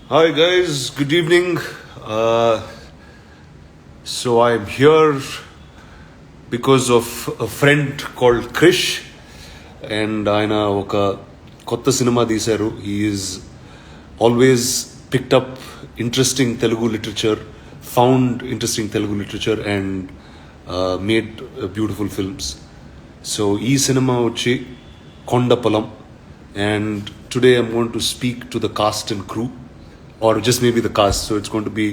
Hi guys, good evening. Uh, so I'm here because of a friend called Krish, and ఆయన ఒక కొత్త cinema తీశారు. He is always picked up interesting Telugu literature, found interesting Telugu literature, and made beautiful films. So ఈ cinema వచ్చి Kondapolam, and today I'm going to speak to the cast and crew, or just maybe the cast. So it's going to be,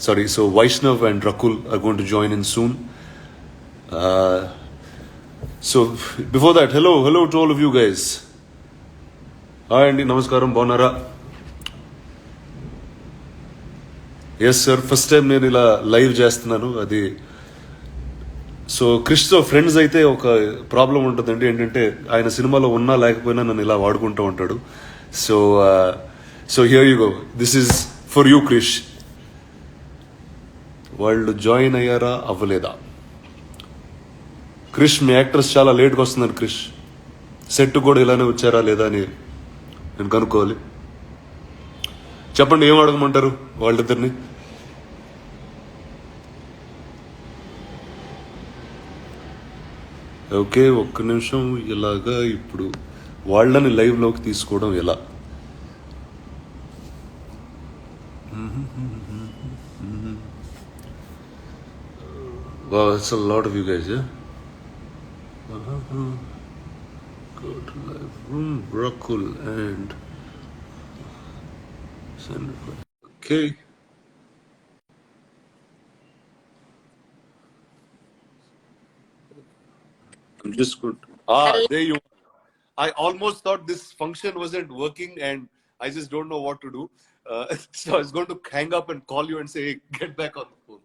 sorry, so Vaishnav and Rakul are going to join in soon. So before that, hello to all of you guys. Hi Andy, namaskaram, bonara. Yes sir, first time నేను ఇలా live చేస్తున్నాను. అది so క్రిష్తో friends అయితే ఒక problem ఉంటుందండి. ఏంటంటే ఆయన సినిమాలో ఉన్నా లేకపోయినా నన్ను ఇలా వాడుకుంటూ ఉంటాడు. So so here you go, this is for you Krish. వాళ్ళు జాయిన్ అయ్యారా అవ్వలేదా? క్రిష్, మీ యాక్టర్స్ చాలా లేట్గా వస్తున్నారు. క్రిష్ సెట్ కూడా ఇలానే వచ్చారా లేదా అని నేను కనుక్కోవాలి. చెప్పండి, ఏం అడగమంటారు వాళ్ళిద్దరిని? ఓకే, ఒక్క నిమిషం. ఇలాగా ఇప్పుడు వాళ్ళని లైవ్లోకి తీసుకోవడం ఎలా? Wow, that's a lot of you guys, yeah? Go to live room, Rakul and Sandra. Okay. I'm just good. There you are. I almost thought this function wasn't working and I just don't know what to do. So I was going to hang up and call you and say, hey, get back on the phone.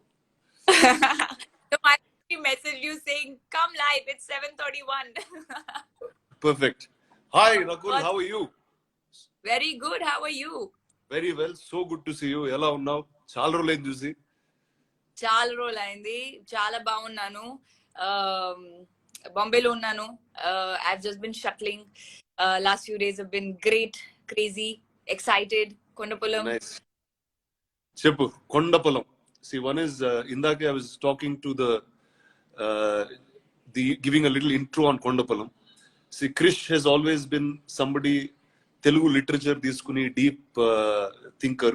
So I messaged you saying, come live, it's 7:31. Perfect. Hi, Rakul, how are you? Very good, how are you? Very well. So good to see you. ఎలా ఉన్నావు? చాలా రోజులైంది చూసి. చాలా రోజులైంది, చాలా బాగున్నాను. బాంబేలో ఉన్నాను. I've just been shuttling. Last few days have been great, crazy, excited. Kondapolam. Nice. చెప్పు, కొండపొలం. See, one is ఇందాకే I was talking to the giving a little intro on Kondapolam. See, Krish has always been somebody, Telugu literature తీసుకుని deep thinker,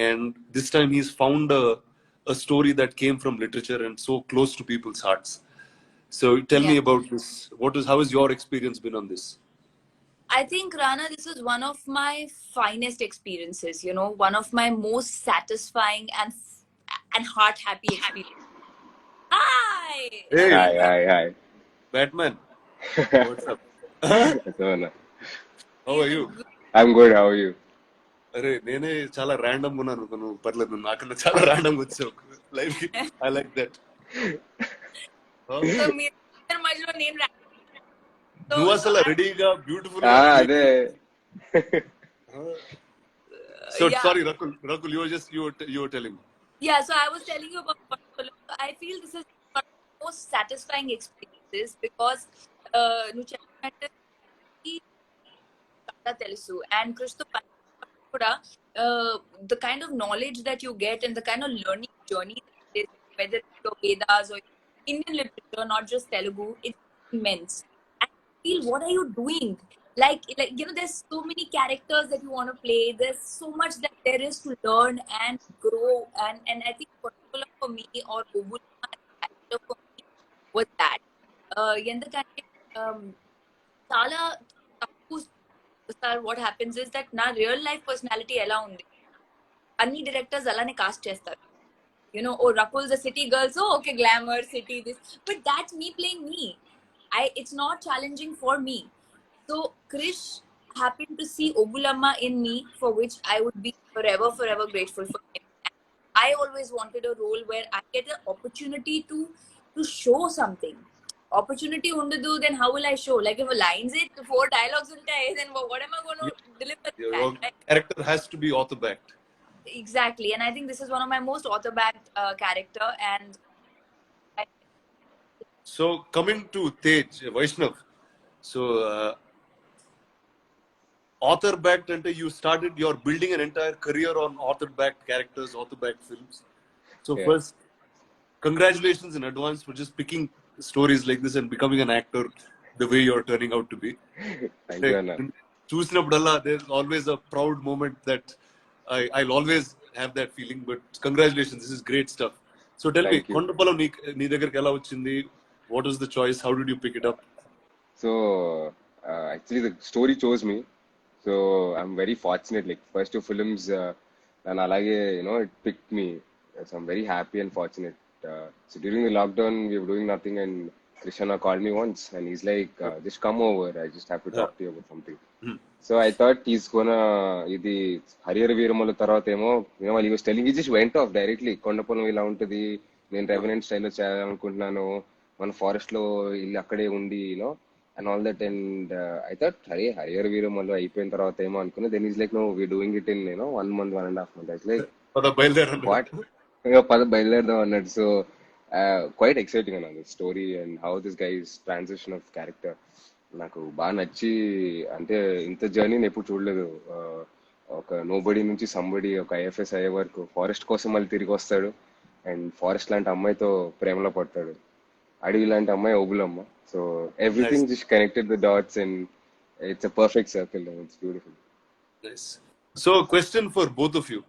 and this time he's found a story that came from literature and so close to people's hearts. So tell me about this. How has your experience been on this? I think, Rana, this is one of my finest experiences, you know, one of my most satisfying and heart happy experiences. Hi! Hey! Hi. Batman. What's up? How are you? I'm good, how are you? అరే, నేనే చాలా random ఉన్నాను. నువ్వు పర్లేదు, నాకన్నా చాలా random వచ్చావు live కి. I like that. నువ్వు అసలు రెడీగా బ్యూటిఫుల్ గా అదే. So sorry, Rakul, you were telling me. Yeah, so I was telling you about I feel this is one of the most satisfying experiences because నువ్వు చెప్పినట్టు తెలుసు and Krishna కూడా the kind of knowledge that you get and the kind of learning journey that is, whether it's your Vedas or Indian literature, not just Telugu, it's immense. And I feel, what are you doing? Like you know, there's so many characters that you want to play. There's so much that there is to learn and grow. And I think particular for me or character for me was that. ఎందుకంటే చాలా తక్కువ sir what happens is that నా real life personality ఎలా ఉంది అన్ని directors అలానే cost చేస్తారు. You know, oh, Rakul's a city girl, so okay, glamour, city, this. But that's me playing me. It's not challenging for me. So Krish happened to see Ogulamma in me, for which I would be forever grateful for him. I always wanted a role where I get an opportunity to show something. Opportunity undadu, then how will I show? Like if a lines it 4 dialogues untai, then what am I going to deliver? Your character has to be author backed. Exactly, and I think this is one of my most author-backed character. And so coming to Tej, Vaishnav, so author backed ante you're building an entire career on author backed characters, author backed films. So Yeah. first, congratulations in advance for just picking stories like this and becoming an actor the way you're turning out to be. Thank you, Anna. చూసినప్పుడల్లా there's always a proud moment that I'll always have that feeling. But congratulations, this is great stuff. So tell me, Thank you. Kondapolam నీ దగ్గరికి ఎలా వచ్చింది? What was the choice? How did you pick it up? So actually, the story chose me. So I'm very fortunate. Like first two films, and alage, it picked me. So I'm very happy and fortunate. So during the lockdown, we were doing nothing, and Krishna called me once, and he's like, "Just come over. I just have to talk to you about something." So I thought he's gonna ఇది హరిహర వీరమల తర్వాత ఏమో he was telling, he just went off directly. Kondapolam ఇలా ఉంటది, నేను revenant స్టైల్లో చేయాలనుకుంటున్నాను, మన forest లో ఇల్లు అక్కడే ఉంది, and all that. And I thought, Harihara Veera Mallu అయిపోయిన తర్వాత ఏమో అనుకున్నా. Then he's like, no, we're doing it in 1 month, 1.5 months. I was like, పద బయలుదేరండి. what? పద బయలుదేరదాం అన్నట్టు. సో క్వైట్ ఎక్సైటింగ్ అన్నది story and how this guys transition of character నాకు బాగా నచ్చి, అంటే ఇంత జర్నీని ఎప్పుడు చూడలేదు. ఒక నోబడి నుంచి సంబడి, ఒక ఐఎఫ్ఎస్ అయ్యే వరకు ఫారెస్ట్ కోసం మళ్ళీ తిరిగి వస్తాడు, అండ్ ఫారెస్ట్ లాంటి అమ్మాయితో ప్రేమలో పడతాడు, అడవి లాంటి అమ్మాయి Obulamma. So everything just connected the dots and it's a perfect circle. It's beautiful. Nice. So question for both of you.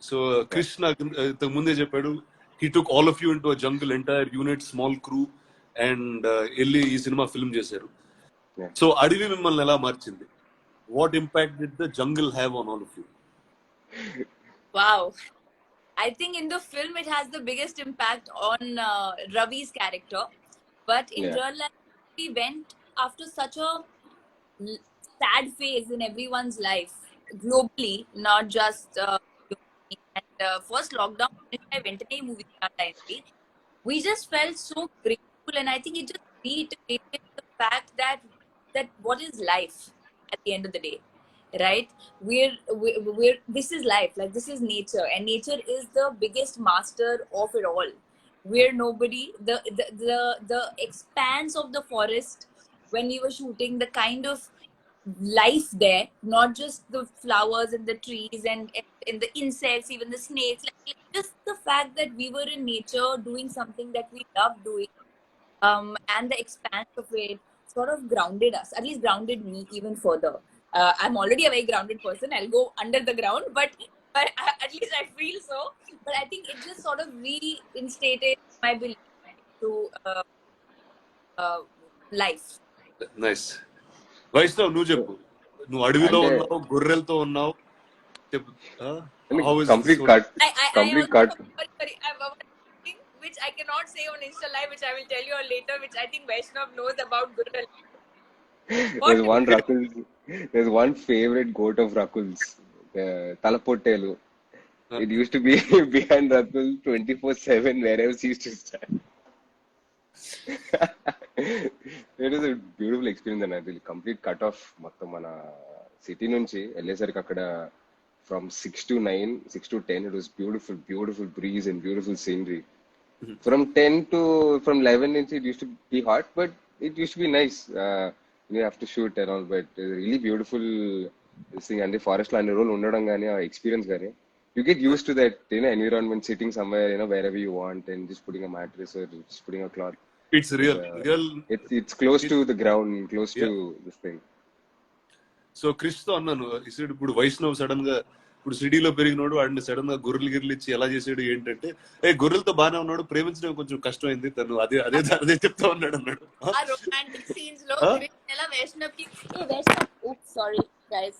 So Krish నాకు ఇంతకు ముందే చెప్పాడు, he took all of you into a jungle, entire unit, small crew, and వెళ్ళి ఈ cinema film చేశారు. Yeah. So అడవి మిమ్మల్ని ఎలా మార్చింది? What impact did the jungle have on all of you? Wow. I think in the film it has the biggest impact on Ravi's character, but in Yeah. real life we went after such a sad phase in everyone's life globally, not just and first lockdown I went to a movie start. We just felt so grateful, and I think it just reiterated the fact that what is life at the end of the day, right? We're this is life, like this is nature, and nature is the biggest master of it all. We're nobody. The expanse of the forest when we were shooting, the kind of life there, not just the flowers and the trees and the insects, even the snakes, like just the fact that we were in nature doing something that we love doing, and the expanse of it sort of grounded us, at least grounded me even further. I'm already a very grounded person. I'll go under the ground, but at least I feel so. But I think it just sort of reinstated my belief to life. Nice. Vaishnav, నువ్వు చెప్పు. నువ్వు అడవిలో అంటే ఉన్నావు, గొర్రెలతో ఉన్నావు, చెప్పు. How is complete this cut I complete also, cut sorry, I have one thing which I cannot say on Insta Live, which I will tell you all later, which I think Vaishnav knows about Gurral. there's one Rakul's, there's one favorite goat of Rakul's, Talapotelu. It used to be behind Rakul 24/7 wherever he used to stand. It is a beautiful experience and అది complete cut off మొత్తం మన city నుంచి వెళ్ళేసరికి అక్కడ from 6 to 9, 6 to 10, it was beautiful breeze and beautiful scenery. From 10 to from 11 inch, it used to be hot, but it used to be nice. You have to shoot and all, but really beautiful this thing. And the forest land role ఉండడం కానీ ఆ experience కానీ, you get used to that environment, sitting somewhere wherever you want and just putting a mattress or just putting a cloth. It's real. It's close to the ground, close to this thing. So Krish తో అన్నాను, ఇసుడు ఇప్పుడు Vaishnav sudden గా ఇప్పుడు సిటీలో పెరిగినోడు, వాడిని sudden గా గొర్రెలు గిర్రెలు ఇచ్చి ఎలా చేసాడు ఏంటంటే, గొర్రెలతో బాగానే ఉన్నాడు, ప్రేమించడం కొంచెం కష్టమైంది, తను అదే అదే అదే చెప్తా ఉన్నాడు అన్నాడు. ఆ romantic scenes లో ఎలా Vaishnav కి oops sorry guys.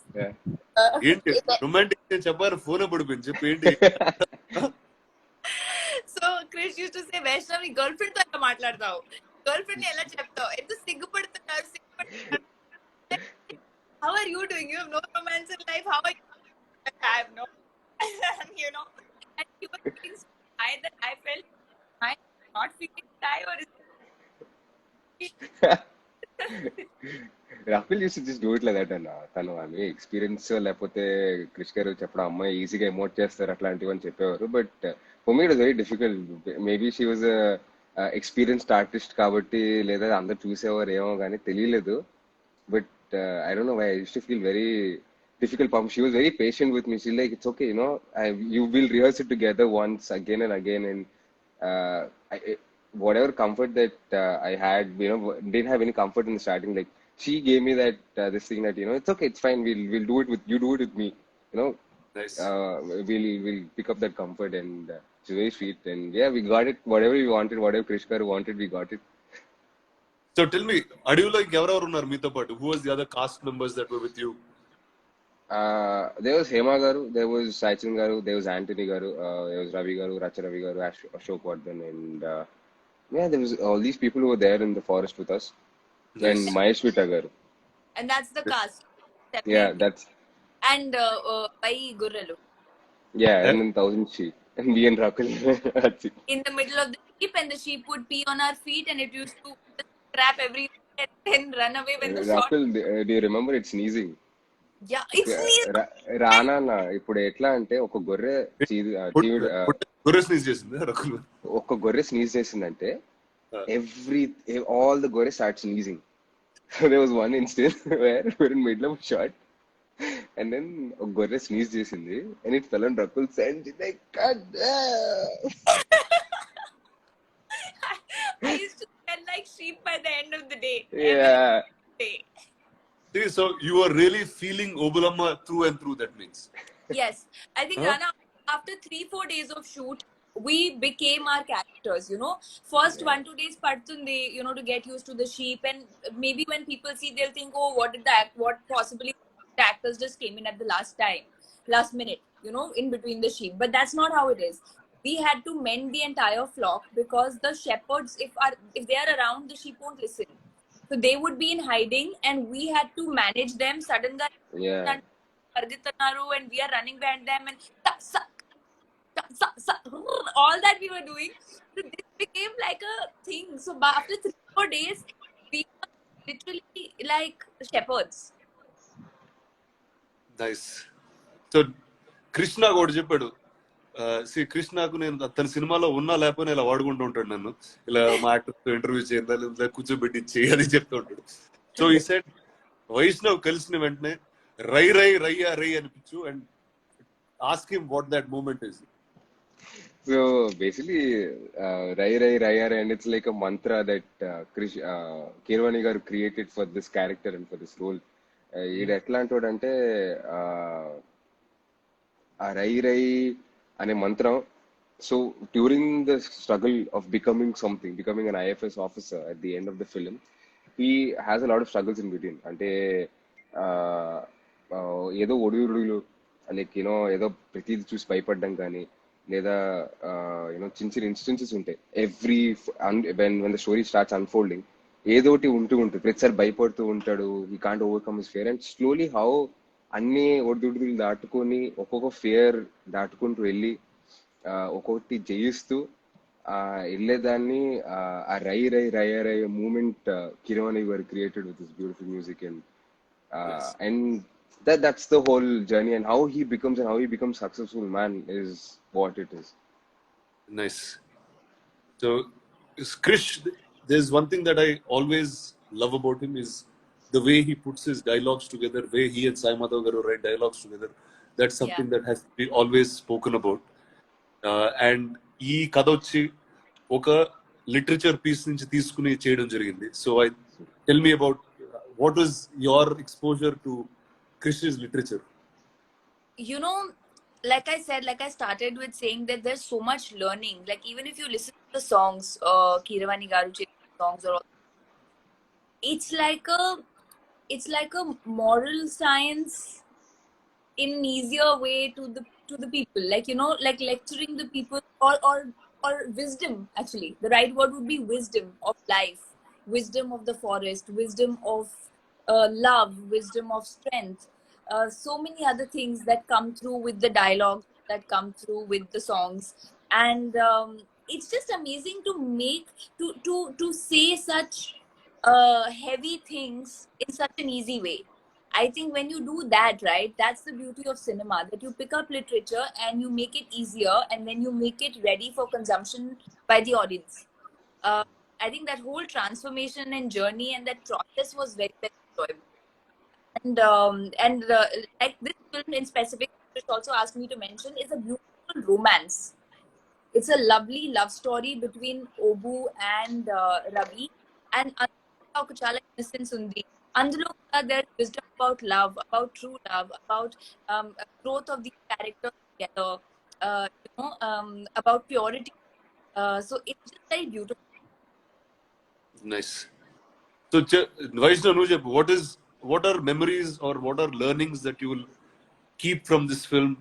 ఏంటి రొమాంటిక్ చెప్పారు, ఫోన్ పడిపోయింది, చెప్పు ఏంటి. So Krish used to say, Vaishnav నీ గర్ల్ ఫ్రెండ్ తో ఎలా మాట్లాడతావు, గర్ల్ ఫ్రెండ్ ని ఎలా చెప్తావు, ఎంత సిగ్గుపడుతున్నారు. How are you doing? You have no romance in life. How are you? I have no. And he was feeling so shy that I felt I'm not feeling shy, or is Rahul use just do it like that అన్న. తను ఆమె experience లేకపోతే క్రిష్ గారు చెప్పడం అమ్మాయి ఈజీగా emote చేస్తారు అట్లాంటివి అని చెప్పేవారు. But for me it was very difficult. Maybe she was experienced artist కాబట్టి, లేదా అందరు చూసేవారు ఏమో కానీ తెలియలేదు. But I don't know why I use to feel very difficult pump. She was very patient with me. She's like, it's okay, you will rehearse it together once again and again. And whatever comfort that I had, didn't have any comfort in the starting. Like she gave me that this thing that it's okay, it's fine. We'll do it with you. Do it with me. You know, Nice. we'll pick up that comfort, and she's very sweet. And yeah, we got it. Whatever we wanted, whatever Krishkar wanted, we got it. So tell me, అడవిలో ఇంకెవరెవరు ఉన్నారు మీతో పాటు? Who was the other cast members that were with you? There was Hema Garu, there was Sachin Garu, there was Anthony Garu, there was Ravi Garu, Racha Ravi Garu, Ashok Vardhan, and yeah, there was all these people who were there in the forest with us, and Nice. Mahesh Vita Garu. And that's the cast. Yeah, Separate. that's And by Gurralu. yeah, Eh? and then Thousand Sheep, and me and Rakul. That's it. In the middle of the sheep, and the sheep would pee on our feet, and it used to just trap everywhere and then run away when the shot. Rakul, do you remember it sneezing? Yeah, it's near. రానా ఇప్పుడు ఎట్లా అంటే ఒక గొర్రె గొర్రె sneeze చేసింది రకుల్. ఒక గొర్రె sneeze చేసిందంటే all the gore start sneezing. There was one instance where we're in middle of a shot, and then a gorilla sneezed chesindi, and it fell on Rakul's and she's like, God damn. I used to smell like sheep by the end of the day. Yeah. Every day. See, so you were really feeling Obulamma through and through, that means. Yes, I think Huh? Rana, after 3-4 days of shoot, we became our characters. First 1-2 days padtundi, to get used to the sheep, and maybe when people see, they'll think, oh, what possibly the actors just came in at the last minute, in between the sheep. But that's not how it is. We had to mend the entire flock because the shepherds, if they are around, the sheep won't listen. So they would be in hiding, and we had to manage them. Suddenly, Yeah. and we are running behind them, and all that we were doing. So this became like a thing. So after 3-4 days, we were literally like shepherds. Nice. So Krishna కూడా చెప్పాడు, కృష్ణకు నేను తన సినిమాలో ఉన్నా లేకపోయినా ఇలా వాడుకుంటూ ఉంటాడు నన్ను, ఇలా మా యాక్టర్తో ఇంటర్వ్యూ చేయాలి, ఇలా కూర్చోబెట్టి చేయాలి చెప్తూ ఉంటాడు. సో ఈ సెట్ వైష్ణవ్ కలిసిన వెంటనే రై రై రయ్యా రై అనిపించు and ask him what that moment is. So basically, Rai Rai Raya, and it's like a mantra that Keerwani garu created for this character and for this role. ఇది ఎట్లా అంటాడంటే ఆ రై రై అనే మంత్రం. So during the struggle of becoming an IFS officer at the end of the film, he has a lot of struggles in between. అంటే ఏదో ఒడిదుడుగులు, like ఏదో ప్రతిదీ చూసి భయపడడం కానీ, లేదా చిన్న చిన్న ఇన్స్టెన్సెస్ ఉంటాయి. When the story starts unfolding, ఏదోటి ఉంటుంది. ప్రతిసారి భయపడుతూ ఉంటాడు. He can't overcome his fear, and slowly how అన్ని ఒడిదుడుగులు దాటుకొని ఒక్కొక్క ఫియర్ దాటుకుంటూ వెళ్ళి ఒక్కొక్కటి జయిస్తూ వెళ్ళేదాన్ని. ఆ రై రై రయ రయ మూమెంట్ కిరవాణి గారు created with this beautiful music, and that's the whole journey, and how he becomes successful man is what it is. Nice. So Krish, there's one thing that I always love about him is the way he puts his dialogues together, way he and Sai Madhav garu write dialogues together. That's something that has been always spoken about. And ఈ కథ వచ్చి ఒక literature piece నుంచి తీసుకుని చేయడం జరిగింది. So tell me about what was your exposure to Krish's literature? Like I said, like I started with saying that there's so much learning. Like even if you listen to the songs, Keeravani Garu songs, or it's like a moral science in an easier way to the people. Like like lecturing the people, or wisdom. Actually, the right word would be wisdom of life, wisdom of the forest, wisdom of love, wisdom of strength. So many other things that come through with the dialogue, that come through with the songs, and it's just amazing to make to say such heavy things in such an easy way. I think when you do that, right, that's the beauty of cinema, that you pick up literature and you make it easier, and then you make it ready for consumption by the audience. I think that whole transformation and journey and that process was very, very enjoyable. and like this film in specific, which also asked me to mention, is a beautiful romance. It's a lovely love story between Obu and Ravi, and అందులో చాలా innocence ఉంది. అందులో కూడా there's wisdom about love, about true love, about growth of these characters together, about purity. So it's just very beautiful. Nice. So, Vaishnav, నువ్వు చెప్పు, what are memories or what are learnings that you will keep from this film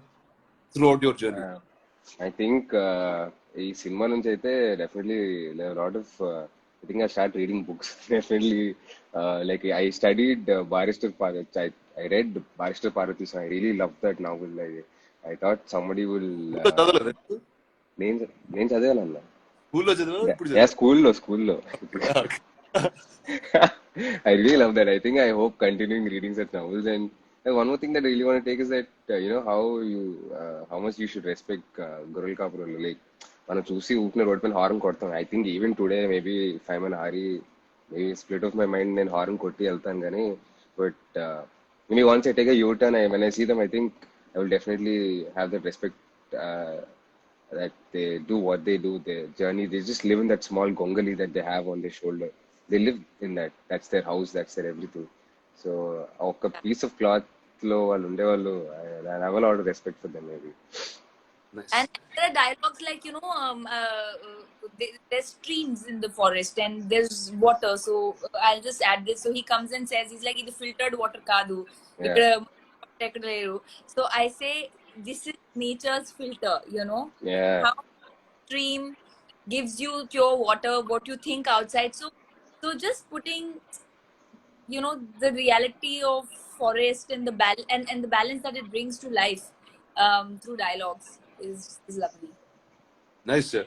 throughout your journey? I think ఈ cinema నుంచి అయితే definitely lot of I think I start reading books. Definitely, like I studied Barrister Parvati. I read Barrister Parvati, so I really loved that novel. I thought somebody will. స్కూల్లో చదవలేదు, నేను చదివానన్నా. స్కూల్లో చదివా, ఇప్పుడు Yeah, స్కూల్లో. I really love that. I think I hope continuing reading such novels. And one more thing that I really want to take is that how much you should respect Gurul Kapurulu. Like మనం చూసి ఊపిన road పైన horn కొడతాం. I think even today maybe if I'm on hurry maybe split of my mind నేను horn కొట్టి వెళ్తాను కానీ but maybe once I take U turn when I see them I think I will definitely have that respect that they do what they do, their journey. They just live in that small gongali that they have on their shoulder. They live in that. That's their house. That's their everything. So, a piece of cloth lo వాళ్ళు ఉండేవాళ్ళు. I have a lot of respect for them maybe. Nice. And there are dialogues like, there's streams in the forest and there's water. So I'll just add this. So he comes and says, he's like, "This filtered water kadu." So I say, this is nature's filter, Yeah. How stream gives you pure water, what you think outside. So just putting, the reality of forest and the and the balance that it brings to life through dialogues is lovely. Nice, sir.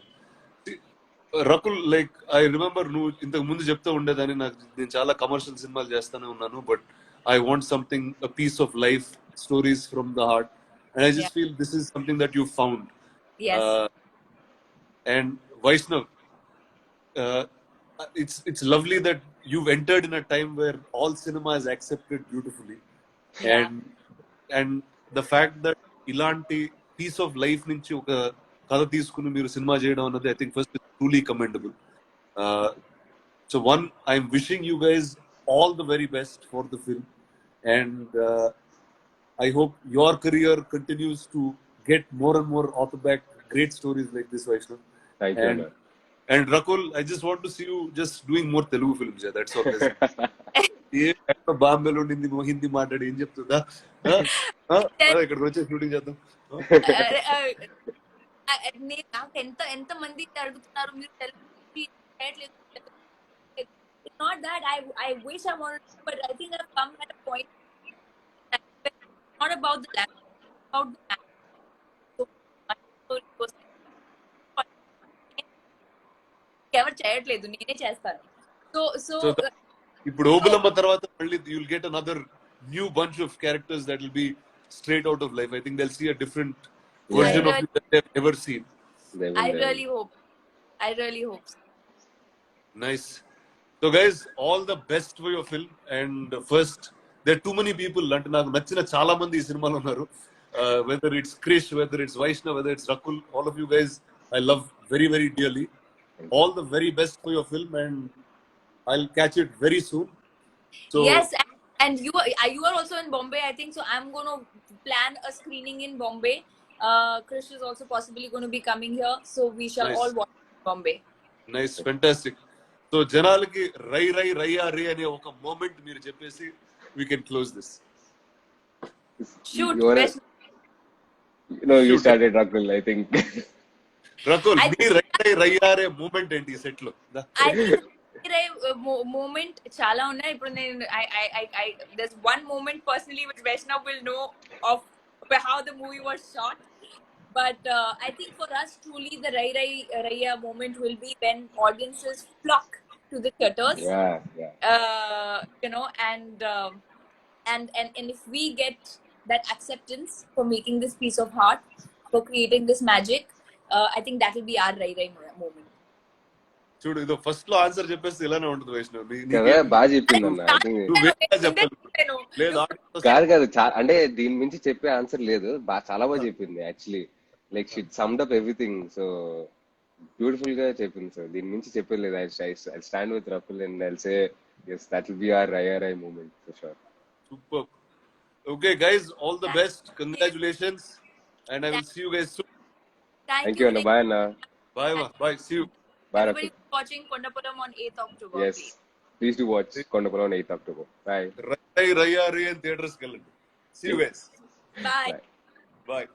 Rakul, like I remember నువ్వు ఇంతకు ముందు చెప్తూ ఉండేదాన్ని, నేను చాలా commercial సినిమాలు చేస్తానే ఉన్నాను, but I want something, a piece of life stories from the heart, and I just feel this is something that you found. Yes. And Vaishnav, it's lovely that you've entered in a time where all cinema is accepted beautifully. Yeah. And the fact that ఇలాంటి piece of life నుంచి ఒక కథ తీసుకుని మీరు cinema చేయడం అన్నది, I think first truly commendable. So one, I'm wishing you guys all the very best for the film, and I hope your career continues to get more and more author-backed great stories like this, Vaishnav. Thank you. And Rakul, I just want to see you just doing more Telugu films. Yeah, that's all. బాంబేలో హిందీ మాట్లాడి ఏం చెప్తుందా, ఇక్కడికి వచ్చే shooting చేద్దాం. నాకు ఎంత మంది అడుగుతున్నారు మీరు Telugu. It's not that I wish I wanted to, but I think I've come at a point that it's not about the language, about the language. ఎవరు చేయట్లేదు, నేనే చేస్తాను. సో ఇప్పుడు ఓబులమ్మ తర్వాత మళ్ళీ you'll get another new bunch of characters that will be straight out of life. I think they'll see a different version of you that they've ever seen. I really hope so. Nice. So guys, all the best for your film. And first, there are too many people అంటే నాకు నచ్చిన చాలా మంది ఈ సినిమాలో ఉన్నారు. Whether it's Krish, whether it's Vaishnav, whether it's Rakul, all of you guys I love very, very dearly. All the very best for your film, and I'll catch it very soon. So yes, and you are also in Bombay, I think. So I'm going to plan a screening in Bombay. Krish is also possibly going to be coming here, so we shall all watch in Bombay. Nice, fantastic. So janalaki rai raya re ane oka moment meer cheppesi we can close this. Shoot. You started, Rakul, I think. Rakul, nee rai raya re moment enti set lo. I think moment chala unnai. Ippudu nenu I there's one moment personally which Vaishnav will know of how the movie was shot. But I think for us, truly, the Rai Raya moment will be when audiences flock to the theaters. Yeah. And if we get that acceptance for making this piece of art, for creating this magic, I think that will be our Rai Rai moment. చూడు ఇది first లో answer చెప్పేస్తే ఇలానే ఉంటుంది వైష్ణవ్ కదా, బాగా చెప్పింది అన్న. ఐ థింక్ నువ్వు వేరేగా చెప్పాలి లేదు కాదు కాదు, అంటే దీని మించి చెప్పే ఆన్సర్ లేదు. చాలా బాగా చెప్పింది actually. Like she summed up everything. So beautiful గా చెప్పింది సార్. దీని మించి చెప్పేది లేదు. I stand with Rakul and I'll say yes, that will be our IRI moment for sure. Super. Okay guys, all the best, congratulations, and I will see you guys soon. Thank you Anna. Bye Anna. Bye, see you. Bye Everybody Rakul. watching Kondapuram on 8th October. Yes, please do watch Kondapuram on 8th October. Bye. Raya Ray and theaters kellanడి. See you guys. Bye. Bye. Bye.